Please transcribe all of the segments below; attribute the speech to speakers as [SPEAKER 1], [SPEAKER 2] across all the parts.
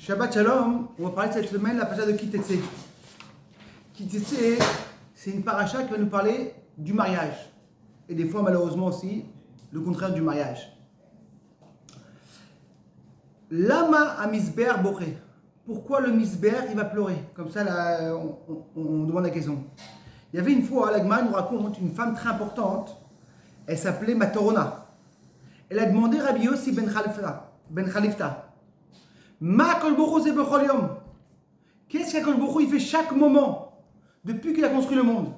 [SPEAKER 1] Shabbat Shalom, on va parler cette semaine de la paracha de Ki Teitzei. Ki Teitzei, c'est une paracha qui va nous parler du mariage. Et des fois, malheureusement aussi, le contraire du mariage. Lama a misber boché. Pourquoi le misber, il va pleurer? Comme ça, là, on demande la question. Il y avait une fois, la Gemara nous raconte, une femme très importante. Elle s'appelait Matorona. Elle a demandé à Rabbi Yossi ben Khalifta. Ma Kol Boro c'est Bechol Yom. Qu'est-ce qu'Akol Boro il fait chaque moment depuis qu'il a construit le monde?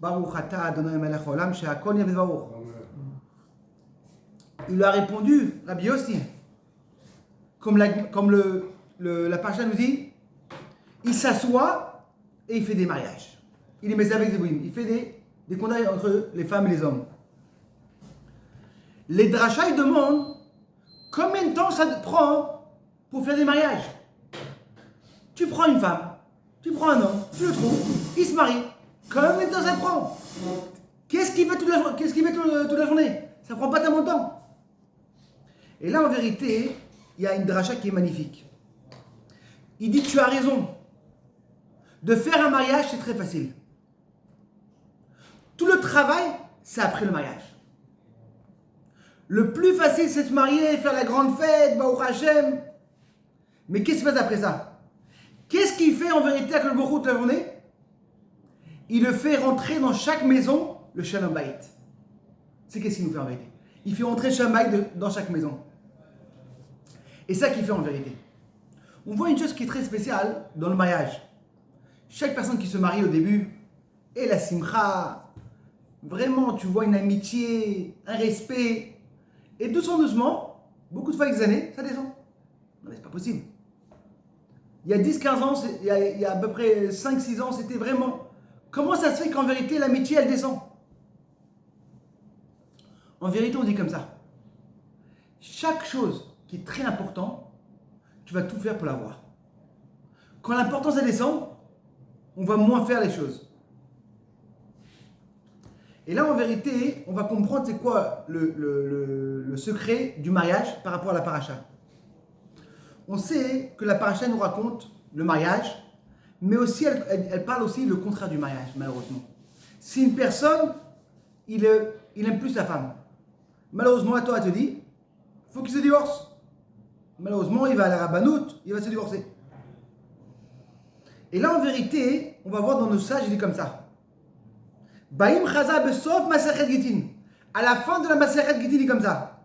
[SPEAKER 1] Baruch Ata Adonai Melech Haolam she'akol yavet baruch. Il lui a répondu, Rabbi Yossi, comme la paracha nous dit, il s'assoit et il fait des mariages. Il les met avec des bouilles. Il fait des contrats entre les femmes et les hommes. Les drachas, ils demandent combien de temps ça te prend pour faire des mariages. Tu prends une femme, tu prends un homme, tu le trouves, il se marie. Combien de temps ça te prend? Qu'est-ce qu'il fait toute la journée? Ça prend pas tellement de temps. Et là, en vérité, il y a une dracha qui est magnifique. Il dit, tu as raison. De faire un mariage, c'est très facile. Tout le travail, c'est après le mariage. Le plus facile, c'est de se marier, faire la grande fête, Baruch Hashem. Mais qu'est-ce qui se passe après ça? Qu'est-ce qu'il fait en vérité avec le Borou toute la journée? Il le fait rentrer dans chaque maison le Shalom Bayit. C'est qu'est-ce qu'il nous fait en vérité? Il fait rentrer le Shalom Bayit dans chaque maison. Et ça qu'il fait en vérité. On voit une chose qui est très spéciale dans le mariage. Chaque personne qui se marie au début, et la simcha, vraiment tu vois une amitié, un respect. Et doucement, beaucoup de fois avec les années, ça descend. Non mais c'est pas possible. Il y a 10-15 ans, il y a à peu près 5-6 ans, c'était vraiment... Comment ça se fait qu'en vérité, l'amitié, elle descend? En vérité, on dit comme ça. Chaque chose qui est très importante, tu vas tout faire pour l'avoir. Quand l'importance, elle descend, on va moins faire les choses. Et là, en vérité, on va comprendre c'est quoi le secret du mariage par rapport à la paracha. On sait que la paracha nous raconte le mariage, mais aussi elle parle aussi le contraire du mariage, malheureusement. Si une personne, il aime plus sa femme, malheureusement, la Torah te dit, il faut qu'il se divorce. Malheureusement, il va à la rabbanout, il va se divorcer. Et là, en vérité, on va voir dans nos sages, il dit comme ça. Baïm Chaza Besof Masechet Gitin. À la fin de la Masechet Gitin, il dit comme ça.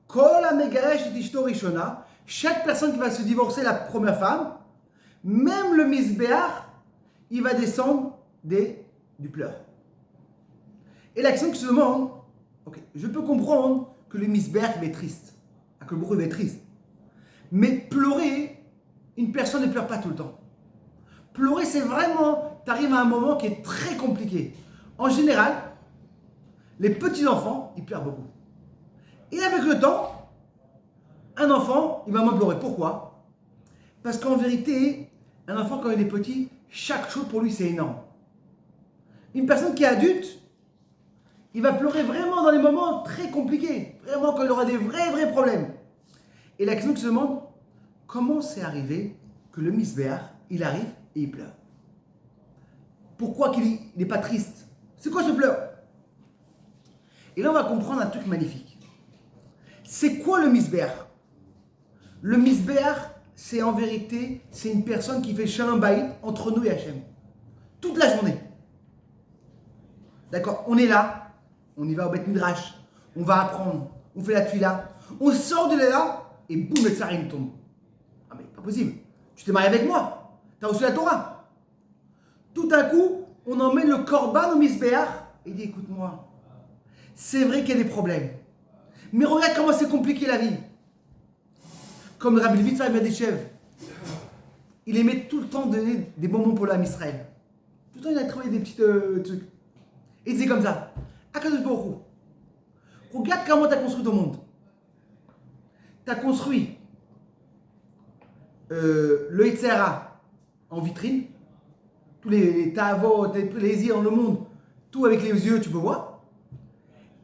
[SPEAKER 1] Kol HaMegaresh et Ishto Rishona. Chaque personne qui va se divorcer, la première femme, même le Misbéach, il va descendre du pleur. Et la question qui se demande, ok, je peux comprendre que le Misbéach va être triste, que le Borou va être triste. Mais pleurer, une personne ne pleure pas tout le temps. Pleurer, c'est vraiment, tu arrives à un moment qui est très compliqué. En général, les petits-enfants, ils pleurent beaucoup. Et avec le temps, un enfant, il va moins pleurer. Pourquoi? Parce qu'en vérité, un enfant, quand il est petit, chaque chose pour lui, c'est énorme. Une personne qui est adulte, il va pleurer vraiment dans les moments très compliqués. Vraiment quand il aura des vrais problèmes. Et la question qui se demande, comment c'est arrivé que le Misbéach, il arrive et il pleure? Pourquoi qu'il n'est pas triste? C'est quoi ce pleur? Et là, on va comprendre un truc magnifique. C'est quoi le Misbéach? Le Misbéach, c'est en vérité, c'est une personne qui fait Shalom Bayit entre nous et Hachem. Toute la journée. D'accord? On est là, on y va au Beth Midrash, on va apprendre, on fait la tefila, on sort de là et boum, le tsarim tombe. Ah mais pas possible. Tu t'es marié avec moi, tu as reçu la Torah. Tout d'un coup, on emmène le korban au Misbéach et il dit écoute-moi, c'est vrai qu'il y a des problèmes, mais regarde comment c'est compliqué la vie. Comme le Rabbi Levitza Ben Deshev, il aimait tout le temps donner des bonbons pour l'âme Israël. Tout le temps il a trouvé des petits trucs. Et il disait comme ça, Akadosh Baruch Hu, regarde comment tu as construit ton monde. Tu as construit le Yetzirah en vitrine, tous les ta'avot, les plaisirs dans le monde, tout avec les yeux, tu peux voir.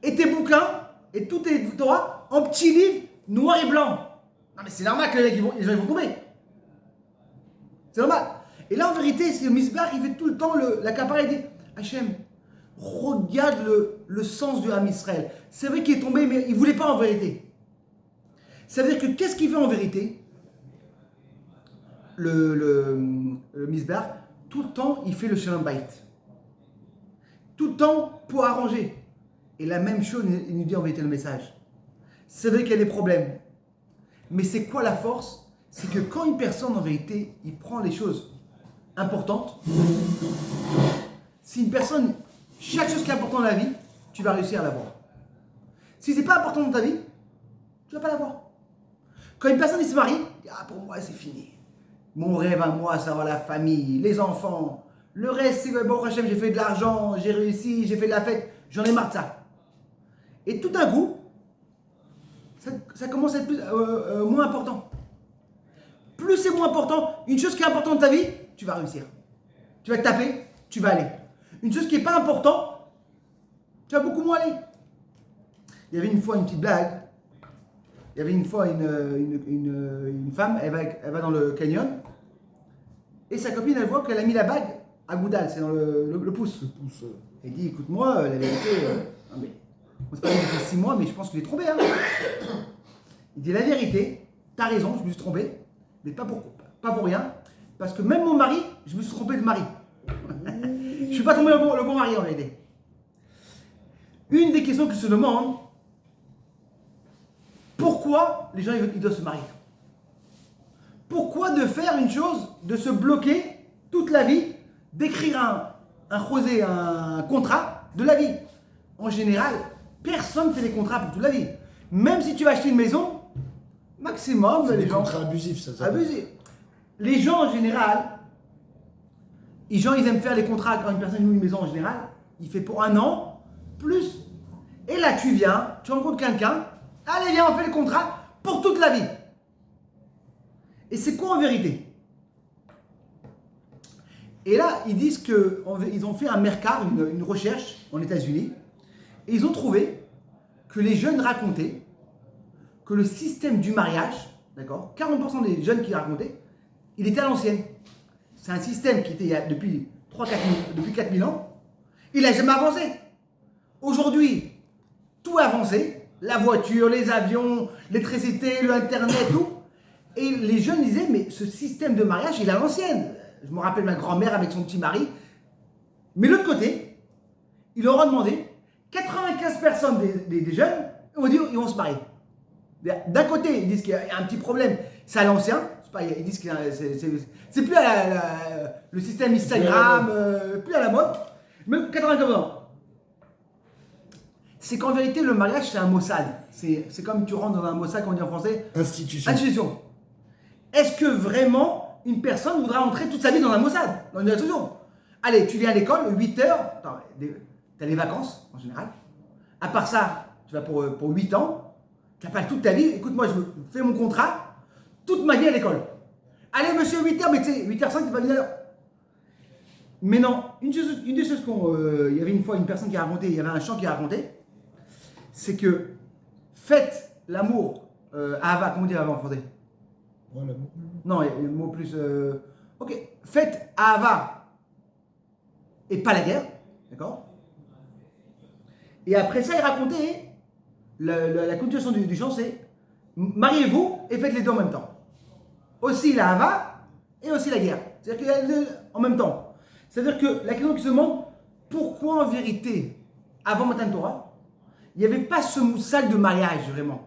[SPEAKER 1] Et tes bouquins, et tout tes Torah en petits livres noir et blanc. Non mais c'est normal que les gens ils vont tomber. C'est normal. Et là en vérité, c'est le Misbach, il fait tout le temps la capara, il dit Hachem, regarde le sens du Ham Israël. C'est vrai qu'il est tombé, mais il ne voulait pas en vérité. Ça veut dire que qu'est-ce qu'il fait en vérité? Le Misbach, tout le temps, il fait le Shalom Bayit. Tout le temps pour arranger. Et la même chose, il nous dit en vérité le message. C'est vrai qu'il y a des problèmes. Mais c'est quoi la force? C'est que quand une personne, en vérité, il prend les choses importantes, si une personne, chaque chose qui est importante dans la vie, tu vas réussir à l'avoir. Si ce n'est pas important dans ta vie, tu ne vas pas l'avoir. Quand une personne il se marie, pour moi c'est fini. Mon rêve à moi, c'est avoir la famille, les enfants. Le reste, c'est que bon, Hachem, j'ai fait de l'argent, j'ai réussi, j'ai fait de la fête, j'en ai marre de ça. Et tout d'un coup, ça commence à être moins important. Plus c'est moins important, une chose qui est importante dans ta vie, tu vas réussir. Tu vas te taper, tu vas aller. Une chose qui n'est pas importante, tu vas beaucoup moins aller. Il y avait une fois une petite blague. Il y avait une fois une femme, elle va dans le canyon, et sa copine, elle voit qu'elle a mis la bague à Goudal, c'est dans le pouce. Elle dit, écoute-moi, la vérité, non mais, on se parle depuis 6 mois, mais je pense que j'ai trompé. Hein. Il dit, la vérité, t'as raison, je me suis trompé, mais pas pour rien, parce que même mon mari, je me suis trompé de mari. Je ne suis pas tombé le bon mari en réalité. Une des questions que se demande, pourquoi les gens ils doivent se marier? Pourquoi de faire une chose, de se bloquer toute la vie, d'écrire un chosé, un contrat de la vie? En général, personne ne fait des contrats pour toute la vie. Même si tu vas acheter une maison, maximum,
[SPEAKER 2] c'est
[SPEAKER 1] les
[SPEAKER 2] des
[SPEAKER 1] gens...
[SPEAKER 2] contrats abusifs, ça.
[SPEAKER 1] Abusifs. Les gens en général, ils aiment faire les contrats quand une personne loue une maison en général, il fait pour 1 an, plus. Et là tu viens, tu rencontres quelqu'un, allez viens on fait le contrat pour toute la vie. Et c'est quoi en vérité? Et là ils disent qu'ils ont fait un mercat, une recherche en États-Unis, et ils ont trouvé que les jeunes racontaient que le système du mariage, d'accord, 40% des jeunes qui racontaient, il était à l'ancienne. C'est un système qui était depuis 4000 ans, il n'a jamais avancé. Aujourd'hui, tout a avancé, la voiture, les avions, l'électricité, l'internet, tout. Et les jeunes disaient, mais ce système de mariage, il est à l'ancienne. Je me rappelle ma grand-mère avec son petit mari. Mais de l'autre côté, ils leur ont demandé, 95% des jeunes ont dit, ils vont se marier. D'un côté, ils disent qu'il y a un petit problème, c'est à l'ancien. Ils disent que c'est plus le système Instagram, plus à la mode. Mais 95%. C'est qu'en vérité, le mariage, c'est un Mossad. C'est comme tu rentres dans un Mossad, comme on dit en français. Institution. Est-ce que vraiment une personne voudra entrer toute sa vie dans un Mossad, dans une institution? Allez, tu viens à l'école, 8 heures, tu as les vacances en général. À part ça, tu vas pour 8 ans, tu n'as pas toute ta vie. Écoute-moi, je fais mon contrat, toute ma vie à l'école. Allez, monsieur, 8h, mais tu sais, 8h05, tu vas venir à l'heure. Mais non, une des choses il y avait une fois une personne qui a raconté, il y avait un chant qui a raconté, c'est que faites l'amour, Ahava, comment dire avant en français?
[SPEAKER 2] Ouais, l'amour.
[SPEAKER 1] Non, il y a le mot plus. Ok, faites Ahava et pas la guerre, d'accord? Et après ça, il racontait la continuation du chant, c'est mariez-vous et faites les deux en même temps. Aussi la Hava et aussi la guerre. C'est-à-dire qu'il y a les deux en même temps. C'est-à-dire que la question qui se demande, pourquoi en vérité, avant Matan Torah, il n'y avait pas ce moussal de mariage vraiment,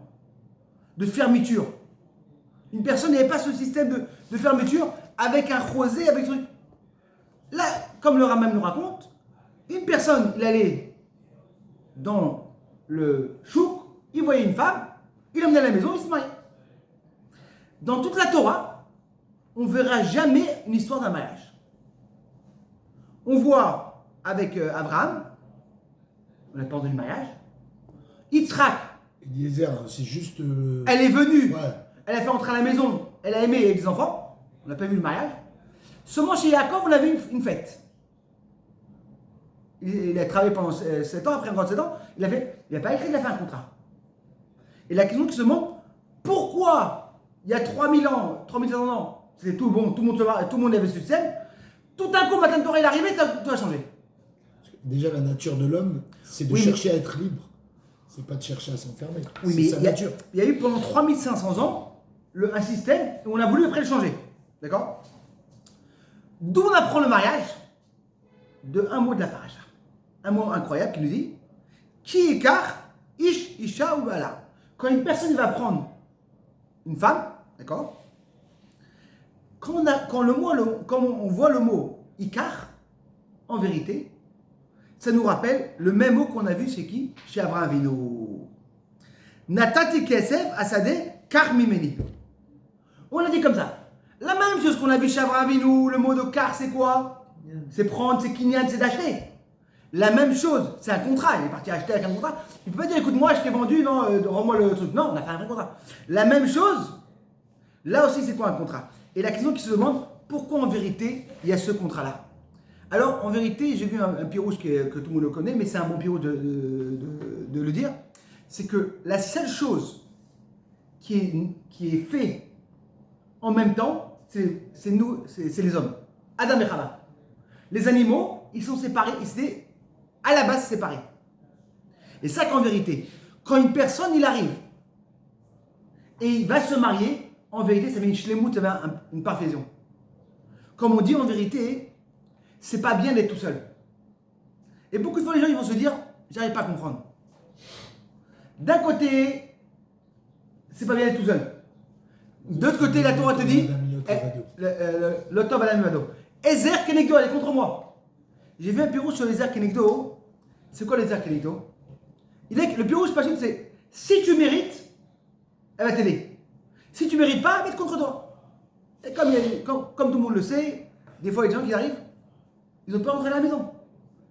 [SPEAKER 1] de fermeture. Une personne n'avait pas ce système de fermeture avec un rosé, avec ce truc. Là, comme le Rambam nous raconte, une personne, il allait dans le chouk, il voyait une femme, il l'emmenait à la maison, il se mariait. Dans toute la Torah, on ne verra jamais une histoire d'un mariage. On voit avec Abraham, on a pas entendu le mariage, Yitzhak,
[SPEAKER 2] Eliezer, c'est juste.
[SPEAKER 1] elle est venue,
[SPEAKER 2] Ouais.
[SPEAKER 1] elle a fait entrer à la maison, elle a aimé avec des enfants, on n'a pas vu le mariage. Seulement chez Yaakov, on a vu une fête. Il a travaillé pendant 7 ans, après 37 ans, il n'a pas écrit, il a fait un contrat. Et la question qui se demande, pourquoi il y a 3000 ans, 3500 ans, c'était tout bon, tout le monde se marie, tout le monde avait ce système. Tout d'un coup, Matan Torah, il est arrivé, tout a changé.
[SPEAKER 2] Déjà, la nature de l'homme, c'est de
[SPEAKER 1] Oui,
[SPEAKER 2] chercher à être libre. C'est pas de chercher à s'enfermer.
[SPEAKER 1] Oui,
[SPEAKER 2] c'est
[SPEAKER 1] mais
[SPEAKER 2] sa nature.
[SPEAKER 1] il y a eu pendant 3500 ans un système où on a voulu après le changer. D'accord? D'où on apprend le mariage de un mot de la paracha. Un mot incroyable qui nous dit Ki ekar ish isha ou bala. Quand une personne va prendre une femme, d'accord? Quand on voit le mot ikar, en vérité, ça nous rappelle le même mot qu'on a vu chez qui? Chez Abraham Avinu. Natati kesef asade kar mimeni. On l'a dit comme ça. La même chose qu'on a vu chez Abraham Avinu, le mot de kar c'est quoi? C'est prendre, c'est kinyan, c'est d'acheter. La même chose, c'est un contrat. Il est parti acheter avec un contrat. Il peut pas dire écoute moi je t'ai vendu, non, rends-moi le truc. Non, on a fait un vrai contrat. La même chose, là aussi c'est quoi un contrat? Et la question qui se demande, pourquoi en vérité il y a ce contrat-là? Alors en vérité, j'ai vu un pirouge que tout le monde le connaît, mais c'est un bon pirouge de le dire. C'est que la seule chose qui est fait en même temps, c'est nous, c'est les hommes. Adam et Chava. Les animaux, ils sont séparés, à la base séparés. Et ça qu'en vérité, quand une personne, il arrive et il va se marier, en vérité, ça fait une shlemut, ça fait une parfaison. Comme on dit en vérité, c'est pas bien d'être tout seul. Et beaucoup de fois, les gens ils vont se dire, j'arrive pas à comprendre. D'un côté, c'est pas bien d'être tout seul. De l'autre côté, la Torah te dit, le Tov Adam Mivado. Ezer Kenegdo, elle est contre moi. J'ai vu un pirouge sur les Ezer Kenegdo. C'est quoi les Ezer Kenegdo? Le pirouge, c'est si tu mérites, elle va t'aider. Si tu mérites pas, elle va être contre toi. Et comme tout le monde le sait, des fois, il y a des gens qui arrivent, ils ont peur d'entrer à la maison.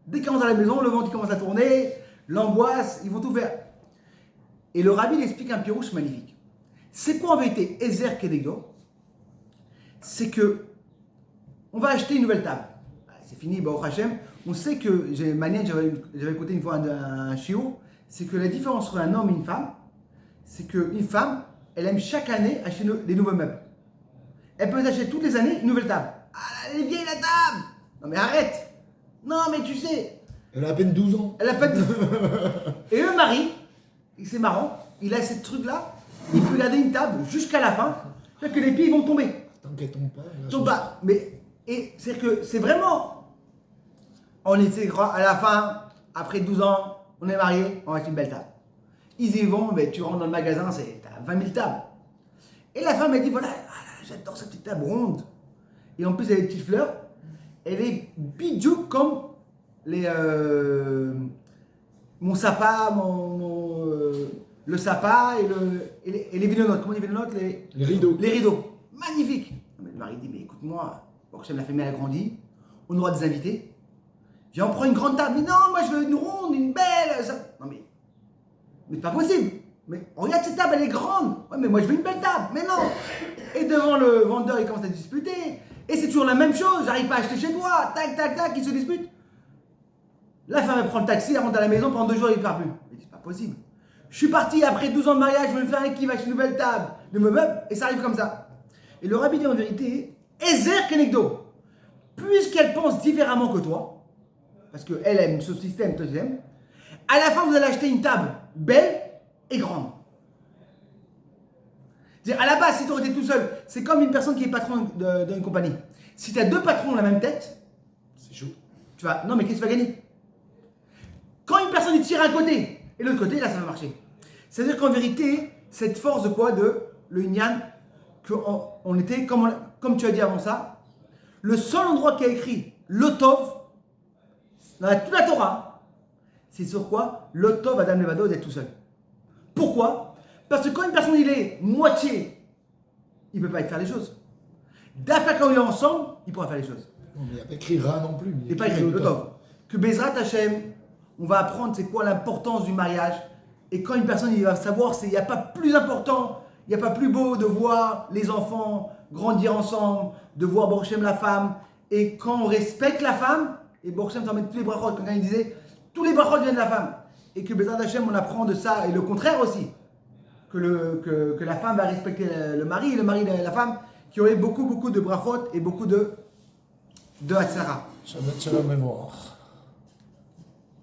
[SPEAKER 1] Dès qu'ils rentrent à la maison, le ventre commence à tourner, l'angoisse, ils vont tout faire. Et le rabbi explique un pirouche magnifique. C'est quoi en vérité Ezer Kenegdo? C'est que on va acheter une nouvelle table. C'est fini, Baruch Hashem. On sait que, j'avais écouté une fois un chiot, c'est que la différence entre un homme et une femme, c'est qu'une femme, elle aime chaque année acheter des nouveaux meubles. Elle peut acheter toutes les années une nouvelle table. Ah, elle est vieille la table! Non mais arrête! Non mais tu sais!
[SPEAKER 2] Elle a à peine 12 ans.
[SPEAKER 1] Elle a pas de... Et le mari, c'est marrant, il a ce truc-là, il peut garder une table jusqu'à la fin, c'est-à-dire que les pieds vont tomber.
[SPEAKER 2] Tant qu'elle tombe pas.
[SPEAKER 1] Tombe pas. Mais, c'est-à-dire que c'est vraiment, on était à la fin, après 12 ans, on est mariés, on va acheter une belle table. Ils y vont, mais tu rentres dans le magasin, t'as 20 000 tables. Et la femme, elle dit, voilà, j'adore cette petite table ronde. Et en plus, elle a des petites fleurs. Elle est bidou comme mon sapin, le sapin et les violenotes. Comment on dit violenotes?
[SPEAKER 2] Les rideaux.
[SPEAKER 1] Les rideaux. Magnifique. Mais le mari dit, mais écoute-moi, pour que la famille elle a grandi, on aura des invités. Viens, on prend une grande table. Mais non, moi je veux une ronde, une belle. Non mais c'est pas possible. Mais regarde cette table, elle est grande. Ouais, mais moi je veux une belle table. Mais non. Et devant le vendeur, il commence à disputer. Et c'est toujours la même chose. J'arrive pas à acheter chez toi. Tac, tac, tac, ils se disputent. La femme, elle prend le taxi, elle rentre à la maison, pendant 2 jours, il ne part plus. Mais c'est pas possible. Je suis parti après 12 ans de mariage, je vais me faire un kiff, acheter une nouvelle table, de me meubles, et ça arrive comme ça. Et le rabbi dit en vérité, Ezer Kenegdo, puisqu'elle pense différemment que toi, parce qu'elle aime ce système, toi tu aimes, à la fin vous allez acheter une table belle et grande. C'est-à-dire, à la base, si tu aurais été tout seul, c'est comme une personne qui est patron d'une compagnie. Si tu as 2 patrons dans la même tête,
[SPEAKER 2] c'est chaud.
[SPEAKER 1] Non mais qu'est-ce que tu vas gagner? Quand une personne il tire un côté et l'autre côté, là ça va marcher. C'est-à-dire qu'en vérité, cette force de quoi? De le Inyan, qu'on était, comme tu as dit avant ça, le seul endroit qui a écrit l'Otov, dans toute la Torah, c'est sur quoi? L'Otov Adam Levado d'être tout seul. Pourquoi? Parce que quand une personne il est moitié, il ne peut pas faire les choses. D'après quand il est ensemble, il pourra faire les choses.
[SPEAKER 2] Non, mais il n'y a pas écrit Ra non plus.
[SPEAKER 1] Il n'est pas écrit l'Otov. Que Bezrat Hashem, on va apprendre c'est quoi l'importance du mariage. Et quand une personne il va savoir, il n'y a pas plus important, il n'y a pas plus beau de voir les enfants grandir ensemble, de voir Baruch Hashem la femme. Et quand on respecte la femme, et Baruch Hashem t'en met tous les brachot, quand il disait, tous les brachot viennent de la femme. Et que Bezrat Hashem, on apprend de ça, et le contraire aussi. que la femme va respecter le mari, et le mari la femme, qui aurait beaucoup de brachot et beaucoup de hatzara.
[SPEAKER 2] Shabbat shalom et voir.